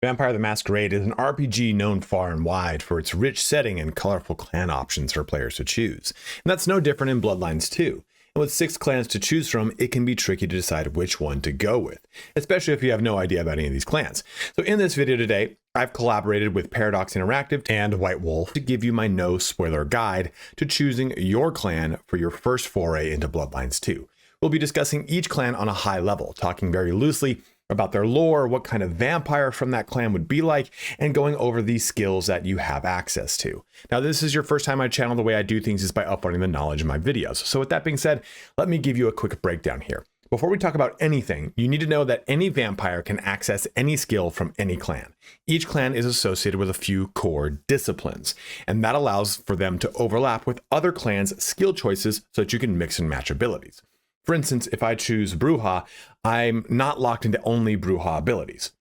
Vampire the Masquerade is an RPG known far and wide for its rich setting and colorful clan options for players to choose. And that's no different in Bloodlines 2. And with 6 clans to choose from, it can be tricky to decide which one to go with, especially if you have no idea about any of these clans. So in this video today, I've collaborated with Paradox Interactive and White Wolf to give you my no spoiler guide to choosing your clan for your first foray into Bloodlines 2. We'll be discussing each clan on a high level, talking very loosely about their lore, what kind of vampire from that clan would be like, and going over these skills that you have access to. Now, this is your first time on my channel. The way I do things is by uploading the knowledge in my videos. So with that being said, let me give you a quick breakdown here. Before we talk about anything, you need to know that any vampire can access any skill from any clan. Each clan is associated with a few core disciplines, and that allows for them to overlap with other clans' skill choices so that you can mix and match abilities. For instance, if I choose Brujah, I'm not locked into only Brujah abilities.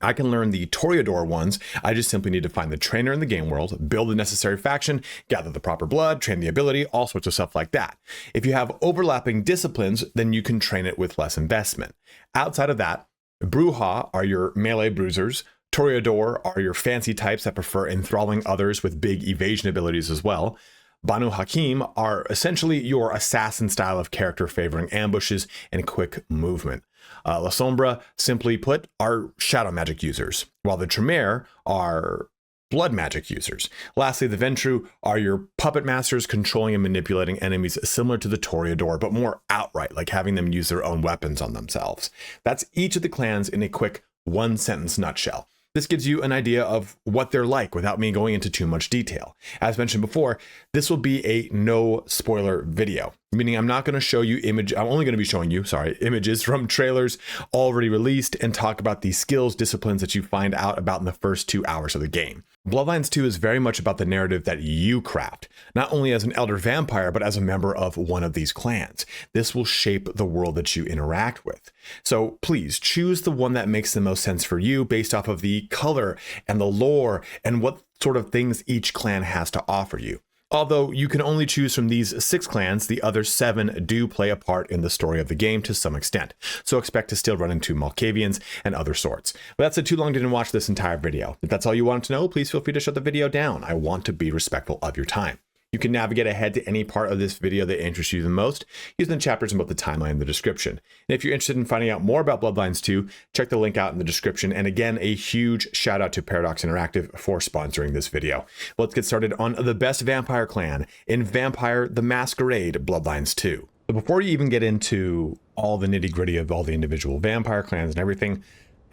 I can learn the Toreador ones. I just simply need to find the trainer in the game world, build the necessary faction, gather the proper blood, train the ability, all sorts of stuff like that. If you have overlapping disciplines, then you can train it with less investment. Outside of that, Brujah are your melee bruisers. Toreador are your fancy types that prefer enthralling others with big evasion abilities as well. Banu Haqim are essentially your assassin style of character favoring ambushes and quick movement. Lasombra, simply put, are shadow magic users, while the Tremere are blood magic users. Lastly, the Ventrue are your puppet masters controlling and manipulating enemies similar to the Toreador, but more outright, like having them use their own weapons on themselves. That's each of the clans in a quick one-sentence nutshell. This gives you an idea of what they're like without me going into too much detail. As mentioned before, this will be a no spoiler video, meaning I'm not going to show you I'm only going to be showing you, images from trailers already released and talk about the skills, disciplines that you find out about in the first 2 hours of the game. Bloodlines 2 is very much about the narrative that you craft, not only as an elder vampire, but as a member of one of these clans. This will shape the world that you interact with. So please choose the one that makes the most sense for you based off of the color and the lore and what sort of things each clan has to offer you. Although you can only choose from these 6 clans, the other 7 do play a part in the story of the game to some extent. So expect to still run into Malkavians and other sorts. But that's it, too long didn't watch this entire video. If that's all you wanted to know, please feel free to shut the video down. I want to be respectful of your time. You can navigate ahead to any part of this video that interests you the most using the chapters in both the timeline and the description. And if you're interested in finding out more about Bloodlines 2, check the link out in the description. And again, a huge shout out to Paradox Interactive for sponsoring this video. Let's get started on the best vampire clan in Vampire the Masquerade Bloodlines 2. So before you even get into all the nitty gritty of all the individual vampire clans and everything,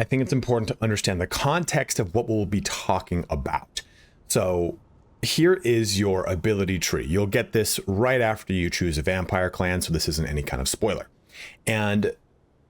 I think it's important to understand the context of what we'll be talking about. So here is your ability tree. You'll get this right after you choose a vampire clan, so this isn't any kind of spoiler. And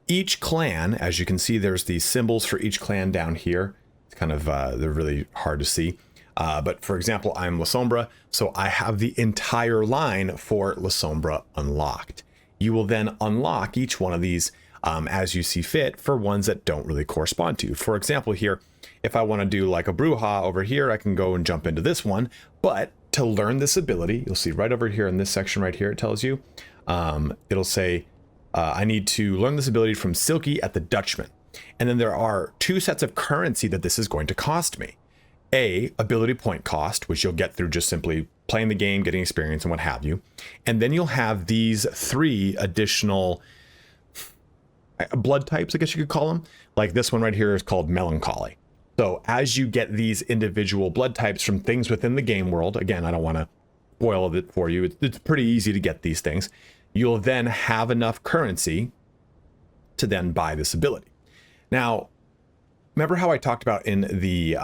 each clan, as you can see, there's these symbols for each clan down here. It's kind of, they're really hard to see. But for example, I'm Lasombra, so I have the entire line for Lasombra unlocked. You will then unlock each one of these as you see fit for ones that don't really correspond to you. For example, here, if I want to do like a Brujah over here, I can go and jump into this one. But to learn this ability, you'll see right over here in this section right here, it tells you, it'll say, I need to learn this ability from Silky at the Dutchman. And then there are 2 sets of currency that this is going to cost me. A, ability point cost, which you'll get through just simply playing the game, getting experience and what have you. And then you'll have these 3 additional blood types, I guess you could call them. Like this one right here is called Melancholy. So as you get these individual blood types from things within the game world, again, I don't want to spoil it for you. It's pretty easy to get these things. You'll then have enough currency to then buy this ability. Now, remember how I talked about in the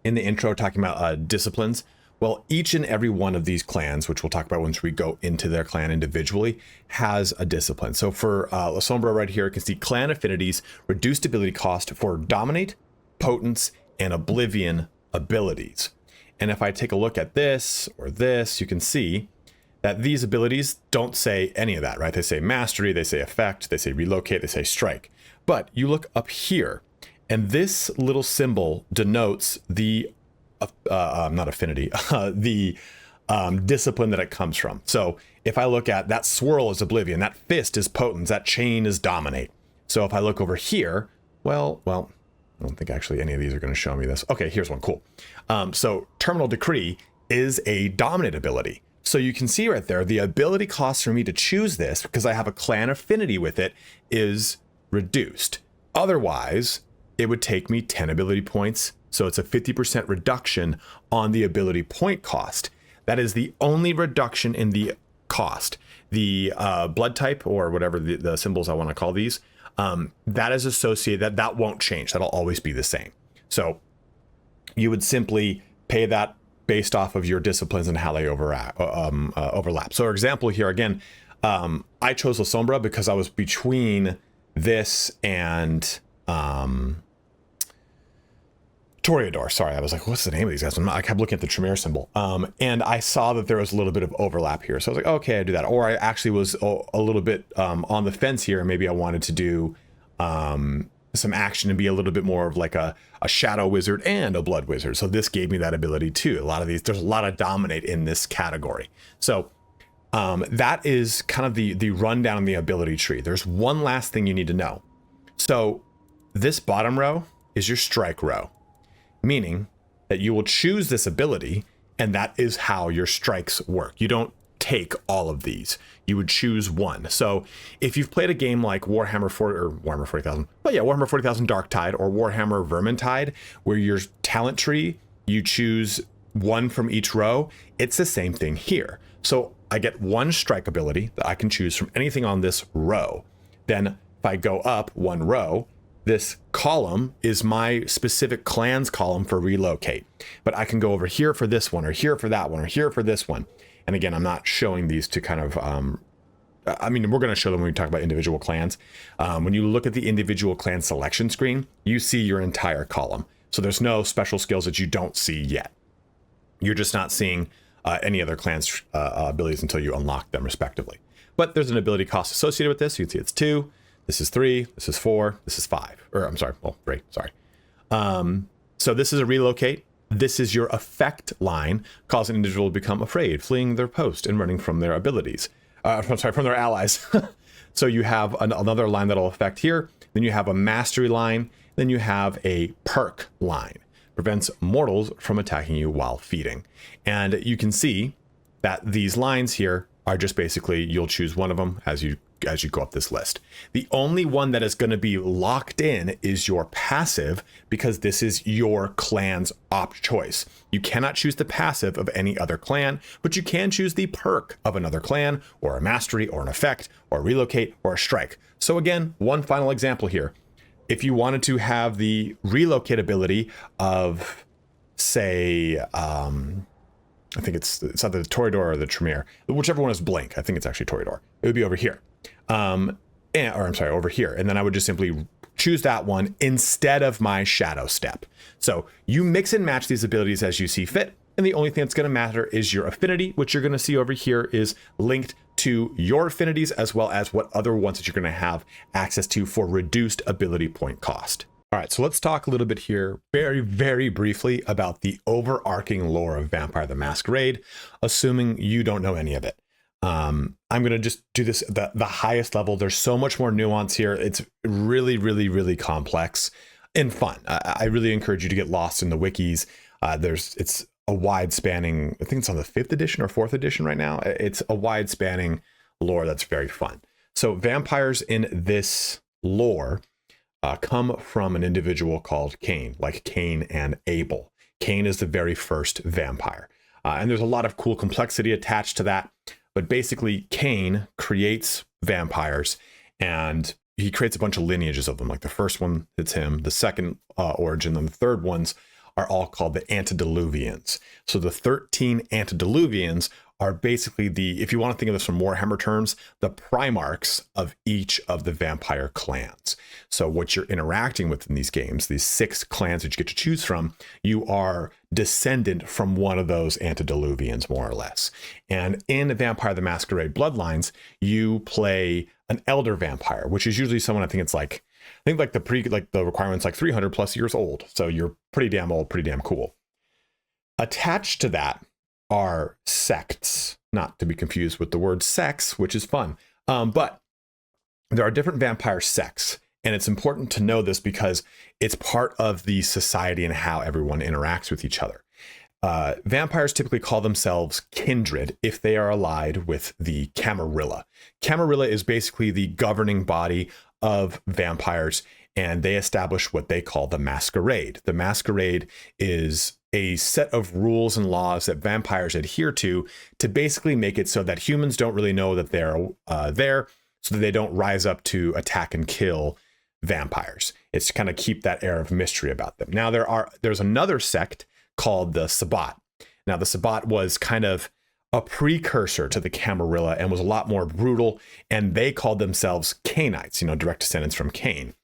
intro talking about disciplines? Well, each and every one of these clans, which we'll talk about once we go into their clan individually, has a discipline. So for Lasombra right here, you can see clan affinities, reduced ability cost for Dominate, Potence, and Oblivion abilities. And if I take a look at this or this, you can see that these abilities don't say any of that, right? They say Mastery, they say Effect, they say Relocate, they say Strike. But you look up here, and this little symbol denotes the not affinity, the discipline that it comes from. So if I look at that swirl is Oblivion, that fist is Potence, that chain is Dominate. So if I look over here, well, I don't think actually any of these are going to show me this. Okay, here's one, cool. So Terminal Decree is a dominant ability. So you can see right there, the ability cost for me to choose this, because I have a clan affinity with it, is reduced. Otherwise, it would take me 10 ability points. So it's a 50% reduction on the ability point cost. That is the only reduction in the cost. The blood type, or whatever the symbols I want to call these, that is associated, that won't change. That'll always be the same. So you would simply pay that based off of your disciplines and how they overlap. So for example here, again, I chose Lasombra because I was between this and Toreador. Sorry, I was like, what's the name of these guys? I kept looking at the Tremere symbol. And I saw that there was a little bit of overlap here. So I was like, okay, I do that. Or I actually was a little bit on the fence here, and maybe I wanted to do some action and be a little bit more of like a shadow wizard and a blood wizard. So this gave me that ability too. A lot of these, there's a lot of dominate in this category. So that is kind of the rundown on the ability tree. There's one last thing you need to know. So this bottom row is your strike row, meaning that you will choose this ability, and that is how your strikes work. You don't take all of these. You would choose one. So if you've played a game like Warhammer 40,000, but yeah, Warhammer 40,000 Darktide or Warhammer Vermintide, where your talent tree, you choose one from each row, it's the same thing here. So I get one strike ability that I can choose from anything on this row. Then if I go up one row, this column is my specific clans column for relocate, but I can go over here for this one, or here for that one, or here for this one. And again, I'm not showing these to kind of, I mean, we're going to show them when we talk about individual clans. When you look at the individual clan selection screen, you see your entire column. So there's no special skills that you don't see yet. You're just not seeing any other clans abilities until you unlock them respectively. But there's an ability cost associated with this. You can see it's 2, this is 3, this is 4, this is 5, or I'm sorry, well, 3, sorry. So this is a relocate. This is your effect line, cause an individual to become afraid, fleeing their post and running from their abilities. From their allies. So you have another line that'll affect here. Then you have a mastery line. Then you have a perk line. Prevents mortals from attacking you while feeding. And you can see that these lines here are just basically, you'll choose one of them as you go up this list. The only one that is going to be locked in is your passive, because this is your clan's opt choice. You cannot choose the passive of any other clan, but you can choose the perk of another clan, or a mastery, or an effect, or a relocate, or a strike. So again, one final example here. If you wanted to have the relocate ability of, say, I think it's either the Toreador or the Tremere, whichever one is blank. I think it's actually Toreador. It would be over here. Over here. And then I would just simply choose that one instead of my shadow step. So you mix and match these abilities as you see fit. And the only thing that's going to matter is your affinity, which you're going to see over here is linked to your affinities, as well as what other ones that you're going to have access to for reduced ability point cost. All right, so let's talk a little bit here very, very briefly about the overarching lore of Vampire the Masquerade, assuming you don't know any of it. I'm going to just do this at the highest level. There's so much more nuance here. It's really, really, really complex and fun. I really encourage you to get lost in the wikis. It's a wide spanning, I think it's on the 5th edition or 4th edition right now. It's a wide spanning lore that's very fun. So vampires in this lore come from an individual called Cain, like Cain and Abel. Cain is the very first vampire. And there's a lot of cool complexity attached to that. But basically, Cain creates vampires, and he creates a bunch of lineages of them. Like the first one, it's him. The second origin, and the third ones are all called the Antediluvians. So the 13 Antediluvians are basically if you want to think of this from Warhammer terms, the primarchs of each of the vampire clans. So what you're interacting with in these games, these 6 clans that you get to choose from, you are descendant from one of those Antediluvians, more or less. And in Vampire the Masquerade Bloodlines, you play an elder vampire, which is usually someone, I think the requirement's like 300 plus years old. So you're pretty damn old, pretty damn cool. Attached to that are sects, not to be confused with the word sex, which is fun. But there are different vampire sects, And it's important to know this because it's part of the society and how everyone interacts with each other. Vampires typically call themselves kindred if they are allied with the Camarilla. Camarilla is basically the governing body of vampires, and they establish what they call the Masquerade. The Masquerade is a set of rules and laws that vampires adhere to basically make it so that humans don't really know that they're there, so that they don't rise up to attack and kill vampires. It's to kind of keep that air of mystery about them. Now there's another sect called the Sabbat. Now the Sabbat was kind of a precursor to the Camarilla and was a lot more brutal, and they called themselves Cainites, direct descendants from Cain.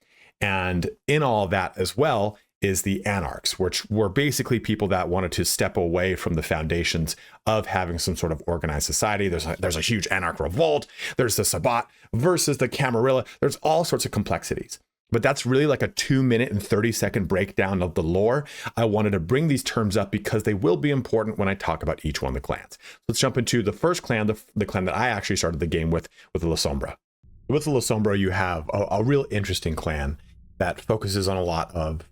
And in all that as well is the Anarchs, which were basically people that wanted to step away from the foundations of having some sort of organized society. There's a huge Anarch revolt. There's the Sabbat versus the Camarilla. There's all sorts of complexities. But that's really like a 2-minute and 30-second breakdown of the lore. I wanted to bring these terms up because they will be important when I talk about each one of the clans. Let's jump into the first clan, the clan that I actually started the game with the Lasombra. With the Lasombra, you have a real interesting clan that focuses on a lot of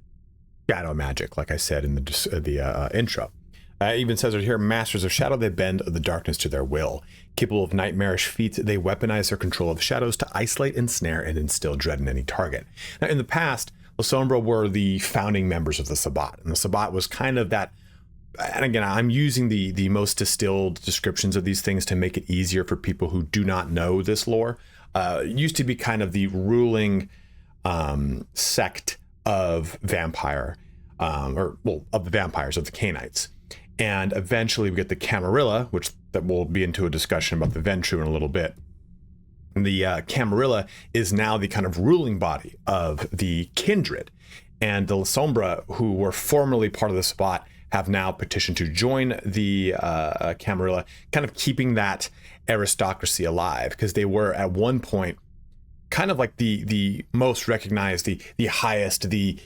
shadow magic, like I said in the intro. It even says right here, masters of shadow, they bend the darkness to their will. Capable of nightmarish feats, they weaponize their control of shadows to isolate, ensnare, and instill dread in any target. Now, in the past, Lasombra were the founding members of the Sabbat, and the Sabbat was kind of that. And again, I'm using the most distilled descriptions of these things to make it easier for people who do not know this lore. It used to be kind of the ruling sect of vampire, of the vampires, of the Cainites. And eventually we get the Camarilla, which that will be into a discussion about the Ventrue in a little bit. And the Camarilla is now the kind of ruling body of the kindred. And the Lasombra, who were formerly part of the Sabbat, have now petitioned to join the Camarilla, kind of keeping that aristocracy alive, because they were at one point kind of like the most recognized, the highest, the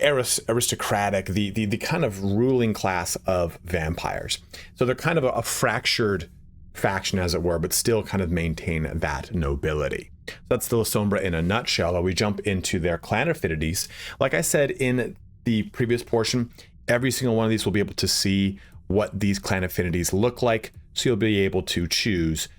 aristocratic, the kind of ruling class of vampires. So they're kind of a fractured faction, as it were, but still kind of maintain that nobility. So that's the Lasombra in a nutshell. We jump into their clan affinities. Like I said in the previous portion, every single one of these will be able to see what these clan affinities look like, so you'll be able to choose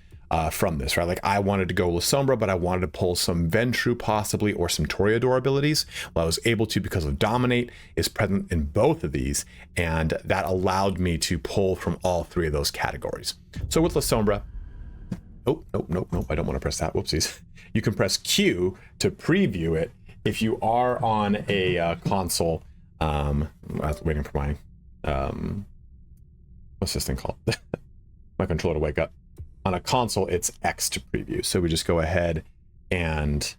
from this, right? Like I wanted to go Lasombra, but I wanted to pull some Ventrue possibly, or some Toreador abilities. Well, I was able to because of Dominate is present in both of these, and that allowed me to pull from all three of those categories. So with Lasombra, nope, I don't want to press that, whoopsies. You can press Q to preview it if you are on a console. I was waiting for my, what's this thing called? My controller to wake up. On a console, it's X to preview. So we just go ahead and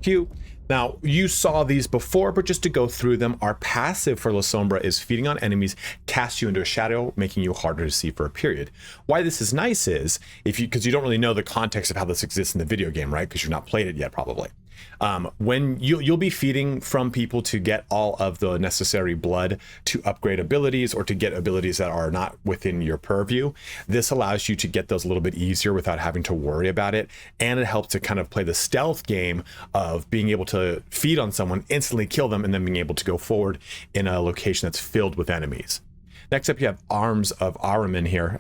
Q. Now, you saw these before, but just to go through them, our passive for Lasombra is feeding on enemies, cast you into a shadow, making you harder to see for a period. Why this is nice is, because you don't really know the context of how this exists in the video game, right? Because you've not played it yet, probably. When you'll be feeding from people to get all of the necessary blood to upgrade abilities, or to get abilities that are not within your purview. This allows you to get those a little bit easier without having to worry about it, and it helps to kind of play the stealth game of being able to feed on someone, instantly kill them, and then being able to go forward in a location that's filled with enemies. Next up, you have Arms of Ahriman here,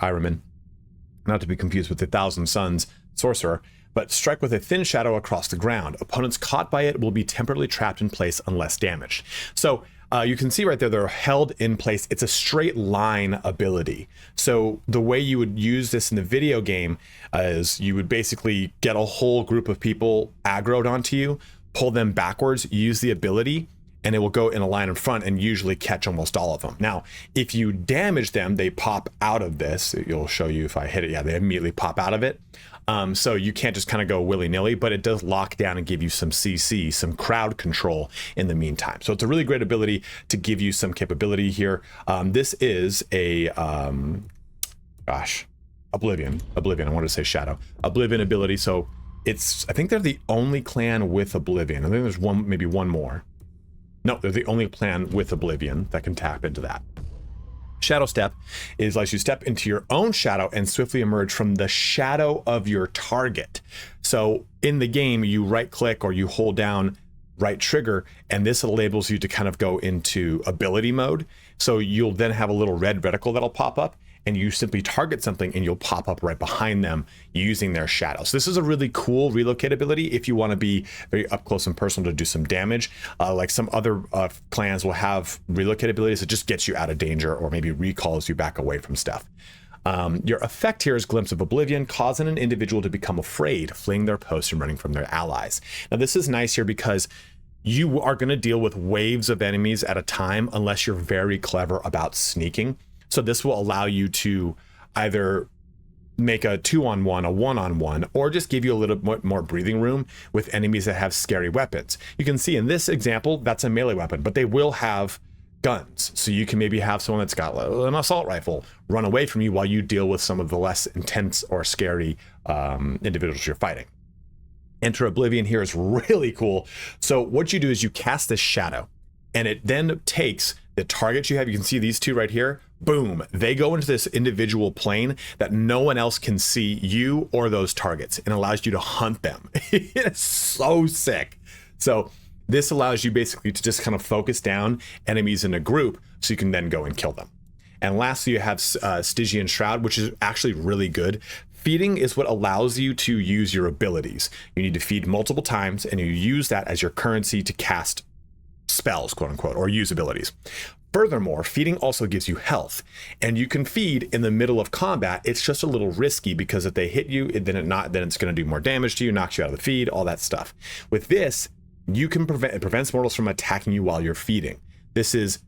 not to be confused with the Thousand Suns sorcerer, but strike with a thin shadow across the ground. Opponents caught by it will be temporarily trapped in place unless damaged. So you can see right there, they're held in place. It's a straight line ability. So the way you would use this in the video game is you would basically get a whole group of people aggroed onto you, pull them backwards, use the ability, and it will go in a line in front and usually catch almost all of them. Now, if you damage them, they pop out of this. It'll show you if I hit it. Yeah, they immediately pop out of it. So you can't just kind of go willy-nilly, but it does lock down and give you some CC, some crowd control in the meantime. So it's a really great ability to give you some capability here. This is a, Oblivion. I wanted to say Shadow. Oblivion ability. So I think they're the only clan with Oblivion. I think there's maybe one more. No, they're the only clan with Oblivion that can tap into that. Shadow Step lets you step into your own shadow and swiftly emerge from the shadow of your target. So in the game, you right click or you hold down right trigger, and this enables you to kind of go into ability mode. So you'll then have a little red reticle that'll pop up, and you simply target something and you'll pop up right behind them using their shadow. So this is a really cool relocate ability if you want to be very up close and personal to do some damage. Like some other clans will have relocate abilities that just gets you out of danger or maybe recalls you back away from stuff. Your effect here is Glimpse of Oblivion, causing an individual to become afraid, fleeing their post and running from their allies. Now this is nice here because you are going to deal with waves of enemies at a time unless you're very clever about sneaking. So this will allow you to either make a 2-on-1, a 1-on-1, or just give you a little bit more breathing room with enemies that have scary weapons. You can see in this example, that's a melee weapon, but they will have guns. So you can maybe have someone that's got an assault rifle run away from you while you deal with some of the less intense or scary individuals you're fighting. Enter Oblivion here is really cool. So what you do is you cast this shadow, and it then takes the targets you have. You can see these two right here. Boom, they go into this individual plane that no one else can see you or those targets, and allows you to hunt them. It's so sick. So this allows you basically to just kind of focus down enemies in a group so you can then go and kill them. And lastly, you have Stygian Shroud, which is actually really good. Feeding is what allows you to use your abilities. You need to feed multiple times, and you use that as your currency to cast spells, quote unquote, or use abilities. Furthermore, feeding also gives you health, and you can feed in the middle of combat. It's just a little risky because if they hit you, then it's going to do more damage to you, knocks you out of the feed, all that stuff. With this, you can it prevents mortals from attacking you while you're feeding. This is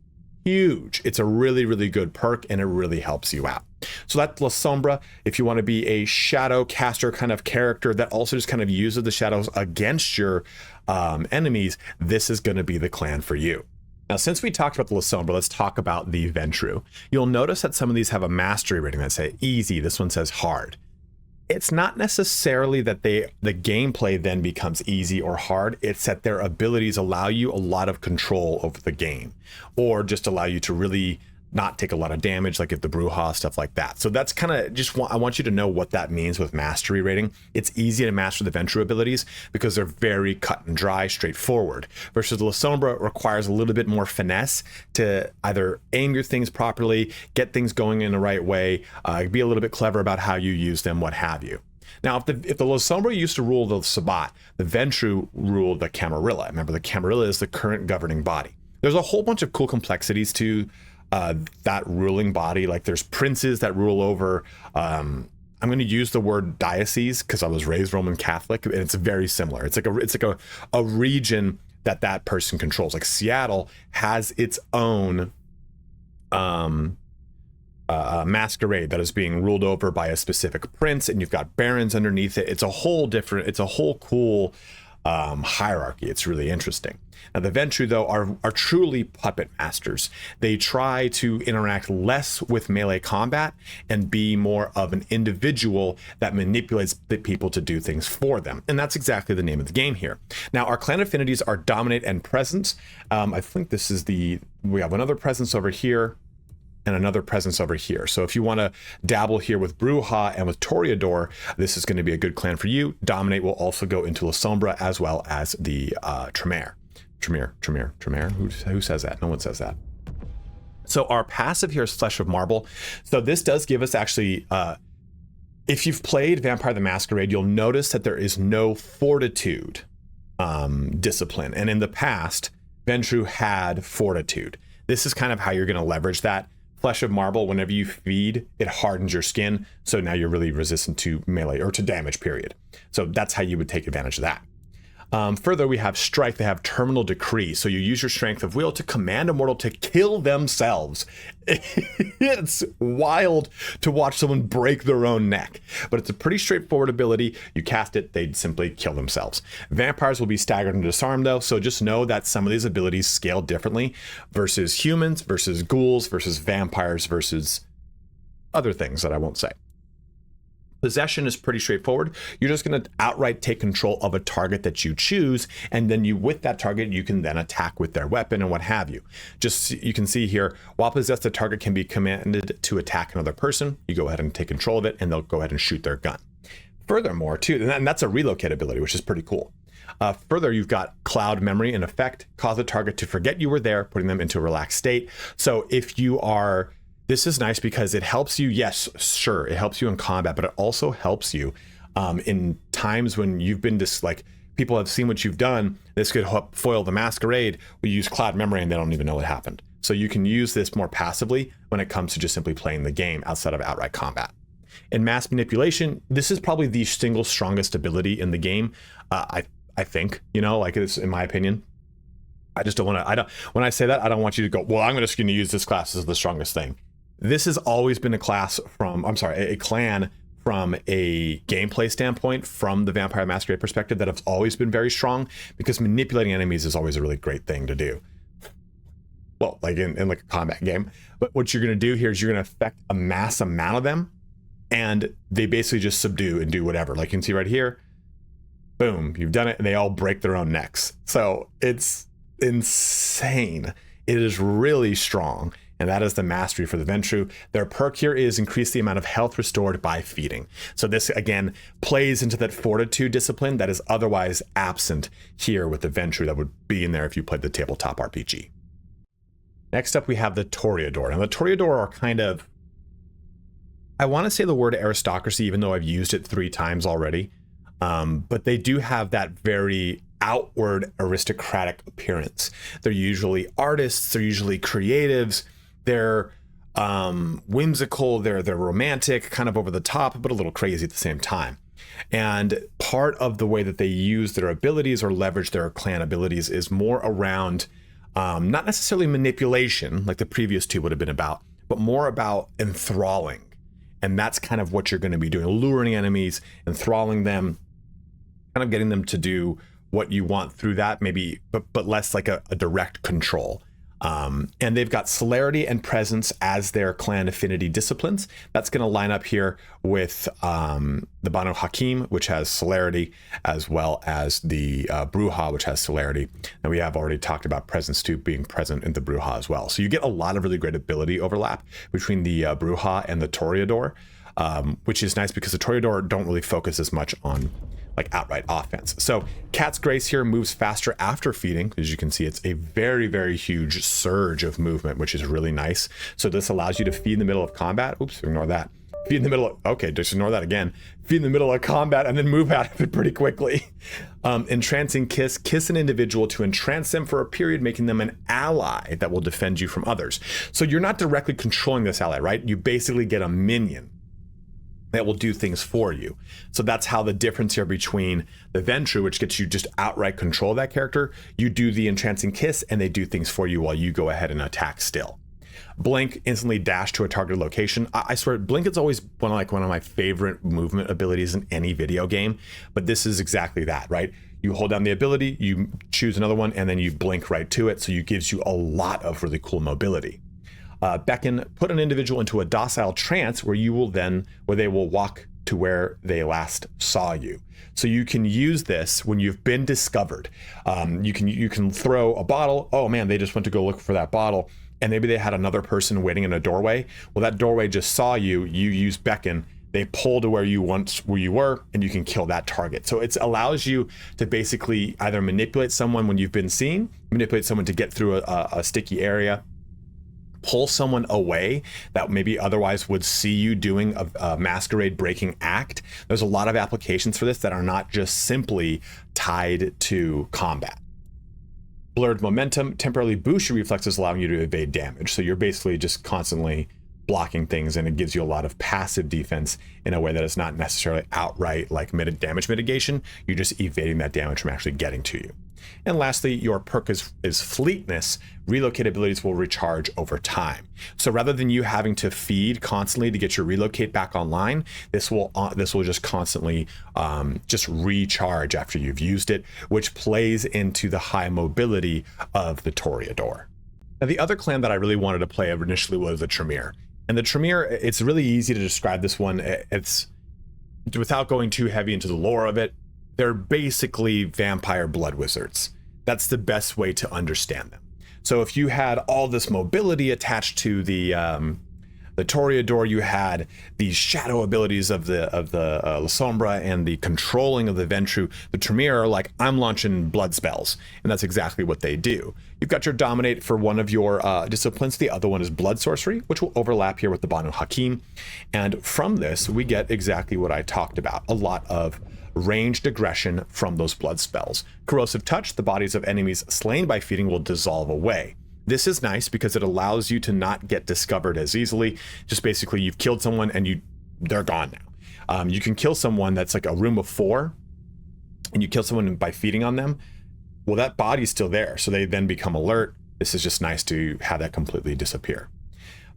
huge. It's a really, really good perk, and it really helps you out. So that's Lasombra. If you want to be a shadow caster kind of character that also just kind of uses the shadows against your enemies, this is going to be the clan for you. Now, since we talked about the Lasombra, let's talk about the Ventrue. You'll notice that some of these have a mastery rating that say easy. This one says hard. It's not necessarily that the gameplay then becomes easy or hard. It's that their abilities allow you a lot of control over the game, or just allow you to really not take a lot of damage, like if the Brujah, stuff like that. So that's kind of just I want you to know what that means with mastery rating. It's easy to master the Ventrue abilities because they're very cut and dry, straightforward, versus the Lasombra requires a little bit more finesse to either aim your things properly, get things going in the right way, be a little bit clever about how you use them, what have you. Now, if the Lasombra used to rule the Sabbat, the Ventrue ruled the Camarilla. Remember, the Camarilla is the current governing body. There's a whole bunch of cool complexities to that ruling body. Like there's princes that rule over, I'm going to use the word diocese because I was raised Roman Catholic, and it's very similar. It's like a region that person controls. Like Seattle has its own Masquerade that is being ruled over by a specific prince, and you've got barons underneath it. It's a whole cool hierarchy. It's really interesting. Now the Ventrue though are truly puppet masters. They try to interact less with melee combat and be more of an individual that manipulates the people to do things for them. And that's exactly the name of the game here. Now our clan affinities are dominate and presence. I think this is we have another presence over here and another presence over here. So if you want to dabble here with Brujah and with Toreador, this is going to be a good clan for you. Dominate will also go into Lasombra as well as the Tremere. Tremere. Who says that? No one says that. So our passive here is Flesh of Marble. So this does give us actually, if you've played Vampire the Masquerade, you'll notice that there is no fortitude discipline. And in the past, Ventrue had fortitude. This is kind of how you're going to leverage that. Flesh of Marble, whenever you feed, it hardens your skin. So now you're really resistant to melee or to damage, period. So that's how you would take advantage of that. Further, we have Strike. They have Terminal Decree. So you use your Strength of Will to command a mortal to kill themselves. It's wild to watch someone break their own neck, but it's a pretty straightforward ability. You cast it, they'd simply kill themselves. Vampires will be staggered and disarmed though, so just know that some of these abilities scale differently versus humans, versus ghouls, versus vampires, versus other things that I won't say. Possession is pretty straightforward. You're just going to outright take control of a target that you choose, and then with that target, you can then attack with their weapon and what have you. Just you can see here, while possessed, the target can be commanded to attack another person. You go ahead and take control of it, and they'll go ahead and shoot their gun. Furthermore, too, and that's a relocate ability, which is pretty cool. Further, you've got Cloud Memory in effect, cause the target to forget you were there, putting them into a relaxed state. So if you are, this is nice because it helps you, yes, sure, it helps you in combat, but it also helps you in times when you've been just like, people have seen what you've done. This could help foil the Masquerade. We use Cloud Memory and they don't even know what happened. So you can use this more passively when it comes to just simply playing the game outside of outright combat. In Mass Manipulation, this is probably the single strongest ability in the game. I think, you know, like it's in my opinion. I just don't want to, when I say that, I don't want you to go, well, I'm just going to use this class as the strongest thing. This has always been a class from, a clan from a gameplay standpoint, from the Vampire Masquerade perspective, that has always been very strong, because manipulating enemies is always a really great thing to do. Well, like in like a combat game. But what you're going to do here is you're going to affect a mass amount of them, and they basically just subdue and do whatever. Like you can see right here, boom, you've done it, and they all break their own necks. So it's insane. It is really strong, and that is the mastery for the Ventrue. Their perk here is increase the amount of health restored by feeding. So this again plays into that fortitude discipline that is otherwise absent here with the Ventrue, that would be in there if you played the tabletop RPG. Next up, we have the Toreador. Now the Toreador are kind of, I want to say the word aristocracy, even though I've used it 3 times already. But they do have that very outward aristocratic appearance. They're usually artists, they're usually creatives, they're whimsical, they're romantic, kind of over the top, but a little crazy at the same time. And part of the way that they use their abilities or leverage their clan abilities is more around not necessarily manipulation like the previous 2 would have been about, but more about enthralling. And that's kind of what you're going to be doing, luring enemies, enthralling them, kind of getting them to do what you want through that, maybe, but less like a direct control. And they've got celerity and presence as their clan affinity disciplines. That's going to line up here with the Banu Haqim, which has celerity, as well as the Brujah, which has celerity. And we have already talked about presence too being present in the Brujah as well. So you get a lot of really great ability overlap between the Brujah and the Toreador, which is nice because the Toreador don't really focus as much on like outright offense. So Cat's Grace here moves faster after feeding. As you can see, it's a very, very huge surge of movement, which is really nice. So this allows you to feed in the middle of combat. Oops, ignore that. Feed in the middle of, okay, just ignore that again. Feed in the middle of combat and then move out of it pretty quickly. Entrancing Kiss, kiss an individual to entrance them for a period, making them an ally that will defend you from others. So you're not directly controlling this ally, right? You basically get a minion that will do things for you. So that's how the difference here between the Ventrue, which gets you just outright control of that character, you do the entrancing kiss and they do things for you while you go ahead and attack still. Blink, instantly dash to a targeted location. I swear, Blink is always one of my favorite movement abilities in any video game, but this is exactly that, right? You hold down the ability, you choose another one, and then you blink right to it, so it gives you a lot of really cool mobility. Beckon, put an individual into a docile trance where they will walk to where they last saw you. So you can use this when you've been discovered. You can throw a bottle. Oh man, they just went to go look for that bottle, and maybe they had another person waiting in a doorway. Well, that doorway just saw you. You use Beckon. They pull to where you were, and you can kill that target. So it allows you to basically either manipulate someone when you've been seen, manipulate someone to get through a sticky area, pull someone away that maybe otherwise would see you doing a masquerade breaking act. There's a lot of applications for this that are not just simply tied to combat. Blurred momentum, temporarily boosts your reflexes, allowing you to evade damage. So you're basically just constantly blocking things, and it gives you a lot of passive defense in a way that is not necessarily outright like damage mitigation. You're just evading that damage from actually getting to you. And lastly, your perk is Fleetness. Relocate abilities will recharge over time. So rather than you having to feed constantly to get your relocate back online, this will just constantly just recharge after you've used it, which plays into the high mobility of the Toreador. Now, the other clan that I really wanted to play initially was the Tremere. And the Tremere, it's really easy to describe this one. It's, without going too heavy into the lore of it, they're basically vampire blood wizards. That's the best way to understand them. So if you had all this mobility attached to the the Toreador, you had these shadow abilities of the Lasombra and the controlling of the Ventrue. The Tremere are like, I'm launching blood spells, and that's exactly what they do. You've got your Dominate for one of your disciplines. The other one is Blood Sorcery, which will overlap here with the Banu Haqim. And from this, we get exactly what I talked about, a lot of ranged aggression from those blood spells. Corrosive Touch, the bodies of enemies slain by feeding will dissolve away. This is nice because it allows you to not get discovered as easily. Just basically, you've killed someone and they're gone now. You can kill someone that's like a room of 4, and you kill someone by feeding on them. Well, that body's still there, so they then become alert. This is just nice to have that completely disappear.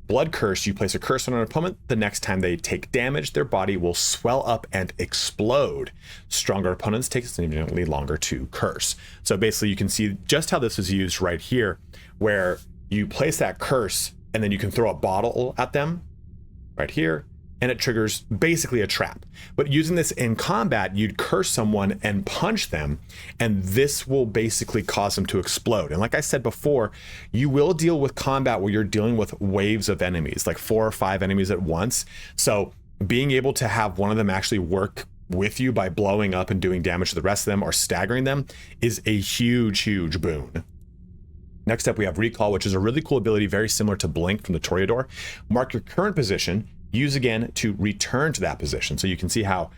Blood Curse, you place a curse on an opponent. The next time they take damage, their body will swell up and explode. Stronger opponents take significantly longer to curse. So basically, you can see just how this is used right here, where you place that curse and then you can throw a bottle at them right here, and it triggers basically a trap. But using this in combat, you'd curse someone and punch them, and this will basically cause them to explode. And like I said before, you will deal with combat where you're dealing with waves of enemies, like 4 or 5 enemies at once. So being able to have one of them actually work with you by blowing up and doing damage to the rest of them or staggering them is a huge, huge boon. Next up, we have Recall, which is a really cool ability, very similar to Blink from the Toreador. Mark your current position, use again to return to that position. So you can see how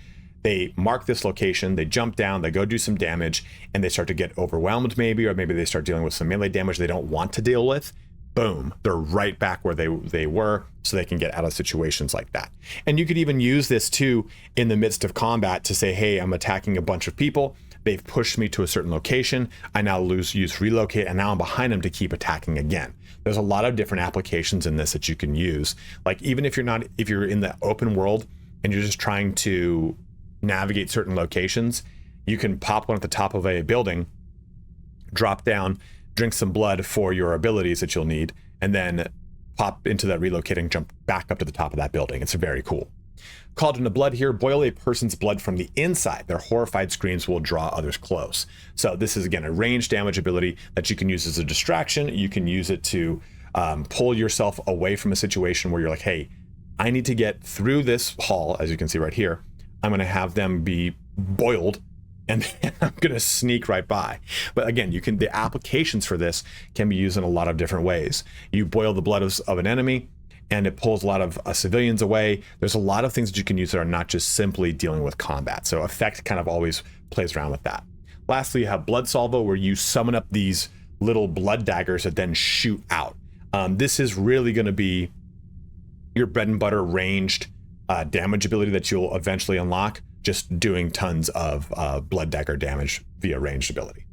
they mark this location, they jump down, they go do some damage, and they start to get overwhelmed maybe, or maybe they start dealing with some melee damage they don't want to deal with. Boom, they're right back where they were, so they can get out of situations like that. And you could even use this too in the midst of combat to say, hey, I'm attacking a bunch of people. They've pushed me to a certain location. I now use relocate, and now I'm behind them to keep attacking again. There's a lot of different applications in this that you can use. Like even if you're in the open world and you're just trying to navigate certain locations, you can pop one at the top of a building, drop down, drink some blood for your abilities that you'll need, and then pop into that relocate and jump back up to the top of that building. It's very cool. Cauldron of Blood here, boil a person's blood from the inside. Their horrified screams will draw others close. So this is, again, a ranged damage ability that you can use as a distraction. You can use it to pull yourself away from a situation where you're like, hey, I need to get through this hall, as you can see right here. I'm going to have them be boiled, and then I'm going to sneak right by. But again, the applications for this can be used in a lot of different ways. You boil the blood of an enemy, and it pulls a lot of civilians away. There's a lot of things that you can use that are not just simply dealing with combat. So effect kind of always plays around with that. Lastly, you have Blood Salvo, where you summon up these little blood daggers that then shoot out. This is really going to be your bread and butter ranged damage ability that you'll eventually unlock, just doing tons of blood dagger damage via ranged ability.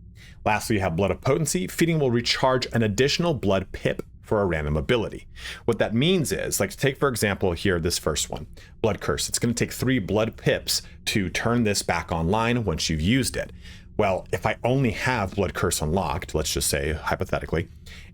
Lastly, you have Blood of Potency. Feeding will recharge an additional blood pip for a random ability. What that means is, like, take for example here, this first one, Blood Curse. It's going to take 3 blood pips to turn this back online once you've used it. Well, if I only have Blood Curse unlocked, let's just say hypothetically,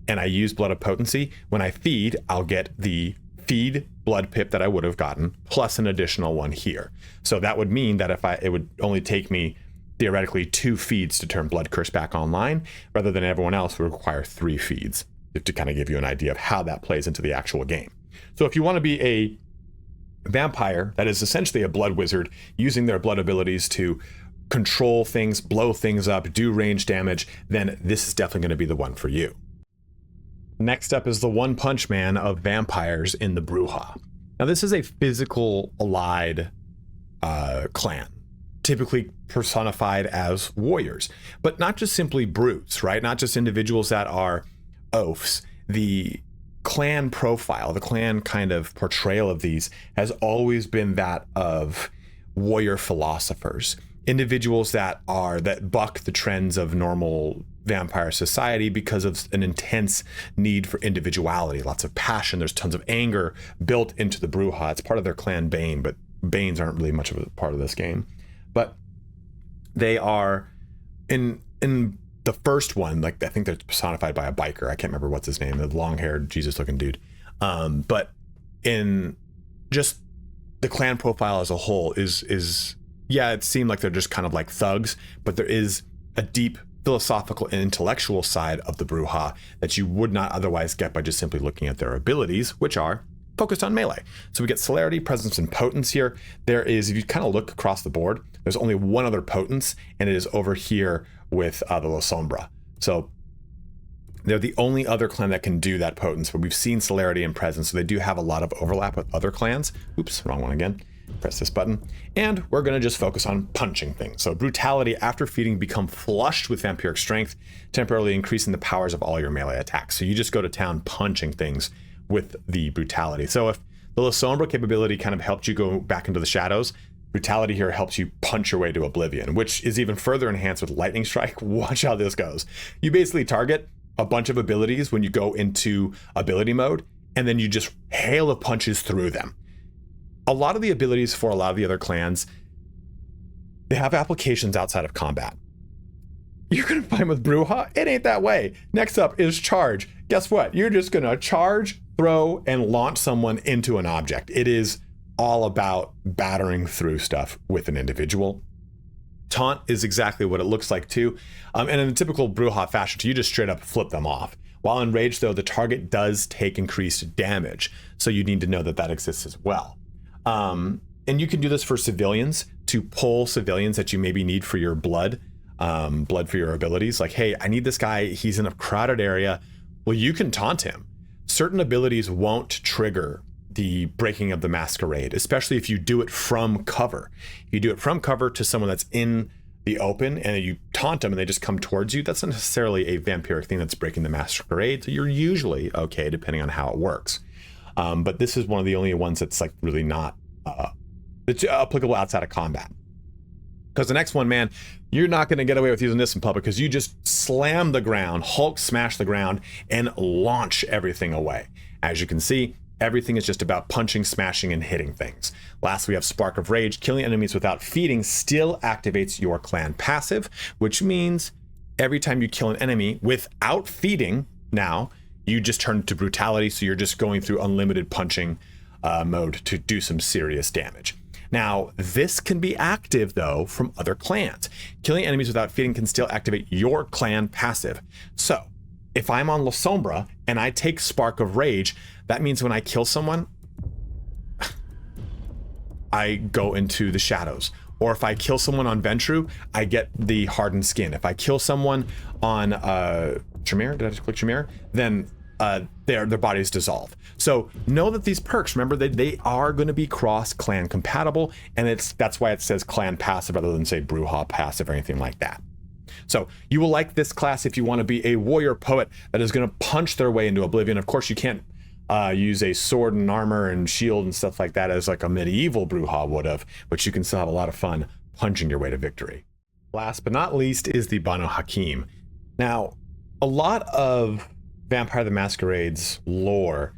and I use Blood of Potency, when I feed, I'll get the feed blood pip that I would have gotten plus an additional one here. So that would mean that it would only take me theoretically 2 feeds to turn Blood Curse back online, rather than everyone else would require 3 feeds, to kind of give you an idea of how that plays into the actual game. So if you want to be a vampire that is essentially a blood wizard, using their blood abilities to control things, blow things up, do range damage, then this is definitely going to be the one for you. Next up is the One Punch Man of vampires in the Brujah. Now this is a physical allied clan, typically personified as warriors, but not just simply brutes, right? Not just individuals that are oafs. The clan profile, the clan kind of portrayal of these has always been that of warrior philosophers, individuals that buck the trends of normal vampire society because of an intense need for individuality, lots of passion. There's tons of anger built into the Brujah. It's part of their clan Bane, but Banes aren't really much of a part of this game. But they are in the first one, like I think they're personified by a biker. I can't remember what's his name, the long-haired Jesus-looking dude. But in just the clan profile as a whole is yeah, it seemed like they're just kind of like thugs, but there is a deep philosophical and intellectual side of the Brujah that you would not otherwise get by just simply looking at their abilities, which are focused on melee. So we get celerity, presence, and potence here. There is, if you kind of look across the board, there's only one other potence, and it is over here with the Lasombra. So they're the only other clan that can do that potence, but we've seen celerity and presence, so they do have a lot of overlap with other clans. Oops, wrong one again. Press this button, and we're going to just focus on punching things. So brutality, after feeding, become flushed with vampiric strength, temporarily increasing the powers of all your melee attacks. So you just go to town punching things with the brutality. So if the Lasombra capability kind of helped you go back into the shadows, brutality here helps you punch your way to oblivion, which is even further enhanced with lightning strike. Watch how this goes. You basically target a bunch of abilities when you go into ability mode, and then you just hail of punches through them. A lot of the abilities for a lot of the other clans, they have applications outside of combat. You're gonna find with Brujah, it ain't that way. Next up is charge. Guess what? You're just gonna charge, throw, and launch someone into an object. It is all about battering through stuff with an individual. Taunt is exactly what it looks like too. And in a typical Brujah fashion, you just straight up flip them off. While enraged though, the target does take increased damage. So you need to know that that exists as well. And you can do this for civilians to pull civilians that you maybe need for your blood for your abilities. Like, hey, I need this guy. He's in a crowded area. Well, you can taunt him. Certain abilities won't trigger the breaking of the Masquerade, especially if you do it from cover. If you do it from cover to someone that's in the open and you taunt them and they just come towards you, that's not necessarily a vampiric thing that's breaking the Masquerade. So you're usually okay, depending on how it works. But this is one of the only ones that's like really not that's applicable outside of combat. Because the next one, man, you're not going to get away with using this in public because you just slam the ground, Hulk smash the ground, and launch everything away. As you can see, everything is just about punching, smashing, and hitting things. Last, we have Spark of Rage. Killing enemies without feeding still activates your clan passive, which means every time you kill an enemy without feeding, now you just turn to brutality, so you're just going through unlimited punching mode to do some serious damage. Now, this can be active, though, from other clans. Killing enemies without feeding can still activate your clan passive. So, if I'm on Lasombra and I take Spark of Rage, that means when I kill someone, I go into the shadows. Or if I kill someone on Ventrue, I get the hardened skin. If I kill someone on Tremere, did I just click Tremere? Then their bodies dissolve. So know that these perks, remember, they are going to be cross-clan compatible, and that's why it says clan passive rather than say Brujah passive or anything like that. So you will like this class if you want to be a warrior poet that is going to punch their way into oblivion. Of course, you can't use a sword and armor and shield and stuff like that as like a medieval Brujah would have, but you can still have a lot of fun punching your way to victory. Last but not least is the Banu Haqim. Now, a lot of Vampire the Masquerade's lore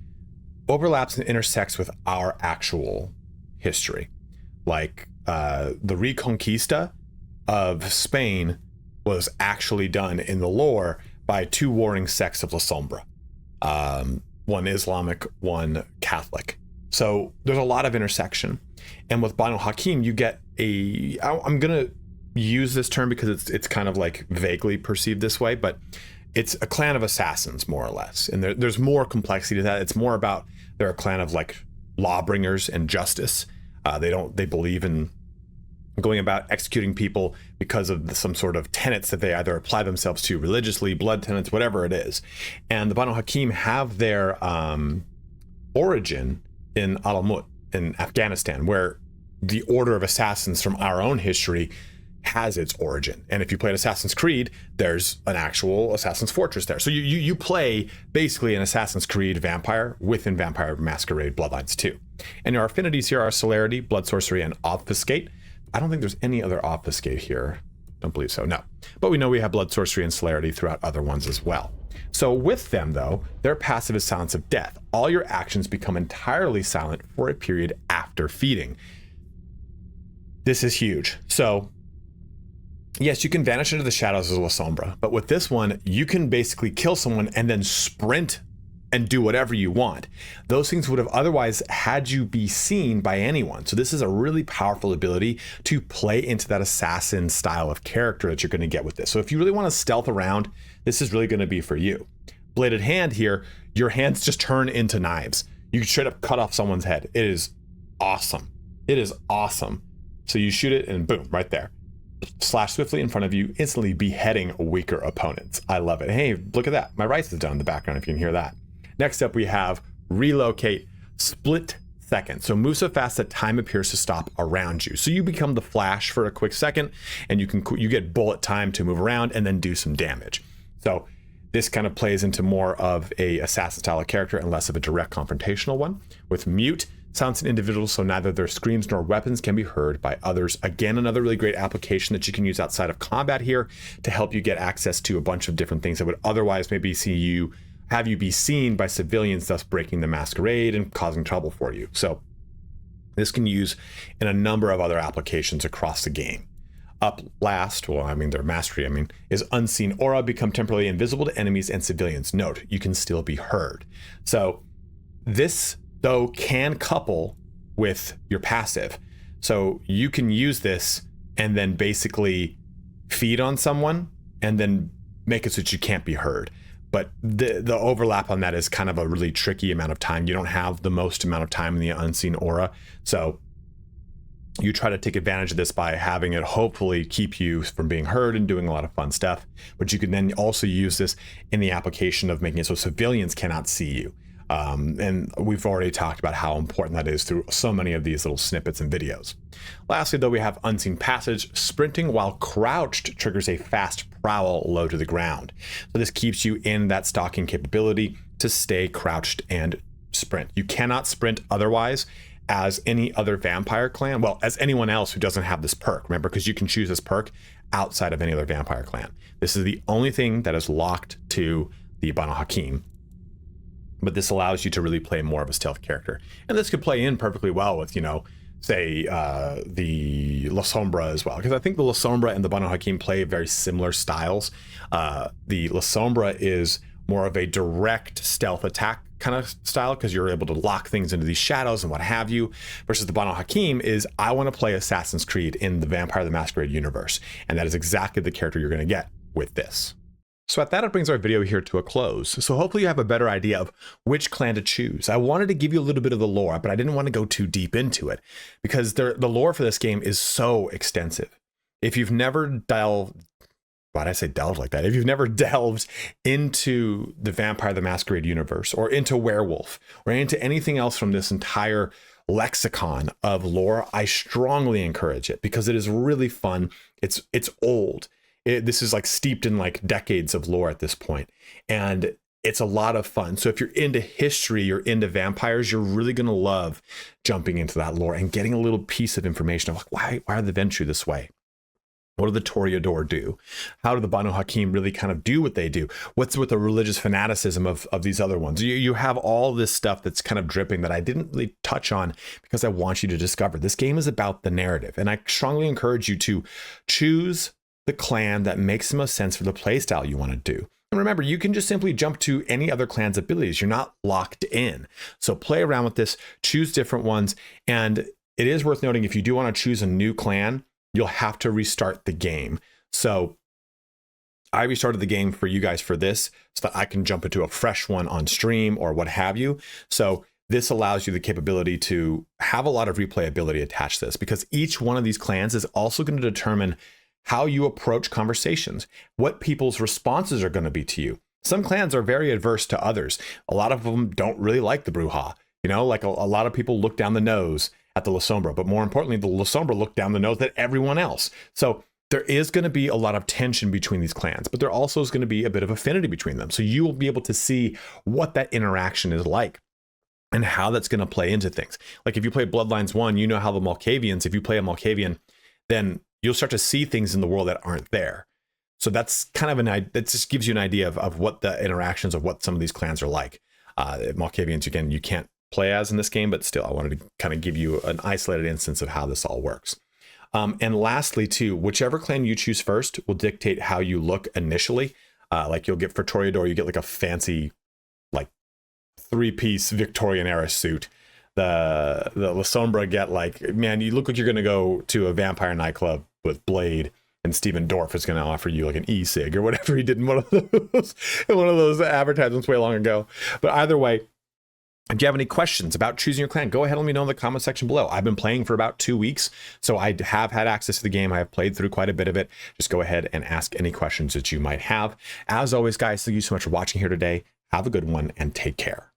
overlaps and intersects with our actual history. Like the Reconquista of Spain was actually done in the lore by two warring sects of Lasombra. One Islamic, one Catholic. So there's a lot of intersection. And with Banu Haqim, you get I'm gonna use this term because it's kind of like vaguely perceived this way, but it's a clan of assassins, more or less. And there's more complexity to that. It's more about they're a clan of like lawbringers and justice. They believe in going about executing people because of some sort of tenets that they either apply themselves to religiously, blood tenets, whatever it is. And the Banu Haqim have their origin in Al-Mut in Afghanistan, where the order of assassins from our own history has its origin. And if you played Assassin's Creed, there's an actual Assassin's Fortress there. So you play basically an Assassin's Creed vampire within Vampire Masquerade Bloodlines 2. And our affinities here are Celerity, Blood Sorcery, and Obfuscate. I don't think there's any other Obfuscate here. Don't believe so, no. But we know we have Blood Sorcery and Celerity throughout other ones as well. So with them though, their passive is Silence of Death. All your actions become entirely silent for a period after feeding. This is huge. So yes, you can vanish into the shadows as Lasombra, but with this one, you can basically kill someone and then sprint and do whatever you want. Those things would have otherwise had you be seen by anyone. So this is a really powerful ability to play into that assassin style of character that you're going to get with this. So if you really want to stealth around, this is really going to be for you. Bladed Hand here, your hands just turn into knives. You can straight up cut off someone's head. It is awesome. It is awesome. So you shoot it and boom, right there. Slash swiftly in front of you, instantly beheading weaker opponents. I love it. Hey, look at that. My rice is down in the background if you can hear that. Next up, we have relocate split second. So move so fast that time appears to stop around you. So you become the Flash for a quick second, and you get bullet time to move around and then do some damage. So this kind of plays into more of a assassin style of character and less of a direct confrontational one. With mute, silence an individual so neither their screams nor weapons can be heard by others. Again, another really great application that you can use outside of combat here to help you get access to a bunch of different things that would otherwise maybe have you be seen by civilians, thus breaking the Masquerade and causing trouble for you. So this can use in a number of other applications across the game. Up last, well, I mean, their mastery, is unseen aura, become temporarily invisible to enemies and civilians. Note, you can still be heard. So this, though, can couple with your passive. So you can use this and then basically feed on someone and then make it so that you can't be heard. But the overlap on that is kind of a really tricky amount of time. You don't have the most amount of time in the unseen aura. So you try to take advantage of this by having it hopefully keep you from being heard and doing a lot of fun stuff. But you can then also use this in the application of making it so civilians cannot see you. And we've already talked about how important that is through so many of these little snippets and videos. Lastly, though, we have unseen passage. Sprinting while crouched triggers a fast prowl low to the ground. So this keeps you in that stalking capability to stay crouched and sprint. You cannot sprint otherwise as any other vampire clan. Well, as anyone else who doesn't have this perk, remember, because you can choose this perk outside of any other vampire clan. This is the only thing that is locked to the Banu Haqim. But this allows you to really play more of a stealth character. And this could play in perfectly well with, say, the Lasombra as well. Because I think the Lasombra and the Banu Haqim play very similar styles. The Lasombra is more of a direct stealth attack kind of style because you're able to lock things into these shadows and what have you. Versus the Banu Haqim is, I want to play Assassin's Creed in the Vampire the Masquerade universe. And that is exactly the character you're going to get with this. So at that, it brings our video here to a close. So hopefully you have a better idea of which clan to choose. I wanted to give you a little bit of the lore, but I didn't want to go too deep into it because the lore for this game is so extensive. If you've never delved, why'd I say delved like that? If you've never delved into the Vampire the Masquerade universe or into Werewolf or into anything else from this entire lexicon of lore, I strongly encourage it because it is really fun. It's old. This is like steeped in like decades of lore at this point, and it's a lot of fun. So if you're into history, you're into vampires, you're really going to love jumping into that lore and getting a little piece of information of like, why are the Ventrue this way? What do the Toreador do? How do the Banu Haqim really kind of do what they do? What's with the religious fanaticism of these other ones? You have all this stuff that's kind of dripping that I didn't really touch on because I want you to discover. This game is about the narrative, and I strongly encourage you to choose the clan that makes the most sense for the playstyle you want to do. And remember, you can just simply jump to any other clan's abilities. You're not locked in. So play around with this, choose different ones. And it is worth noting, if you do want to choose a new clan, you'll have to restart the game. So I restarted the game for you guys for this so that I can jump into a fresh one on stream or what have you. So this allows you the capability to have a lot of replayability attached to this, because each one of these clans is also going to determine how you approach conversations, what people's responses are going to be to you. Some clans are very adverse to others. A lot of them don't really like the Brujah. Like a lot of people look down the nose at the Lasombra, but more importantly, the Lasombra look down the nose at everyone else. So there is going to be a lot of tension between these clans, but there also is going to be a bit of affinity between them. So you will be able to see what that interaction is like and how that's going to play into things. Like if you play Bloodlines 1, you know how the Malkavians, if you play a Malkavian, then you'll start to see things in the world that aren't there. So that's kind of that just gives you an idea of what the interactions of what some of these clans are like. Malkavians, again, you can't play as in this game, but still, I wanted to kind of give you an isolated instance of how this all works. And lastly, too, whichever clan you choose first will dictate how you look initially. Like you'll get for Toreador, you get like a fancy, like 3-piece Victorian era suit. The Lasombra get like, man, you look like you're going to go to a vampire nightclub with Blade, and Steven Dorff is going to offer you like an e-cig or whatever he did in one of those advertisements way long ago. But either way, If you have any questions about choosing your clan, go ahead and let me know in the comment section below. I've been playing for about 2 weeks, so I have had access to the game. I have played through quite a bit of it. Just go ahead and ask any questions that you might have. As always, guys, thank you so much for watching here today. Have a good one and take care.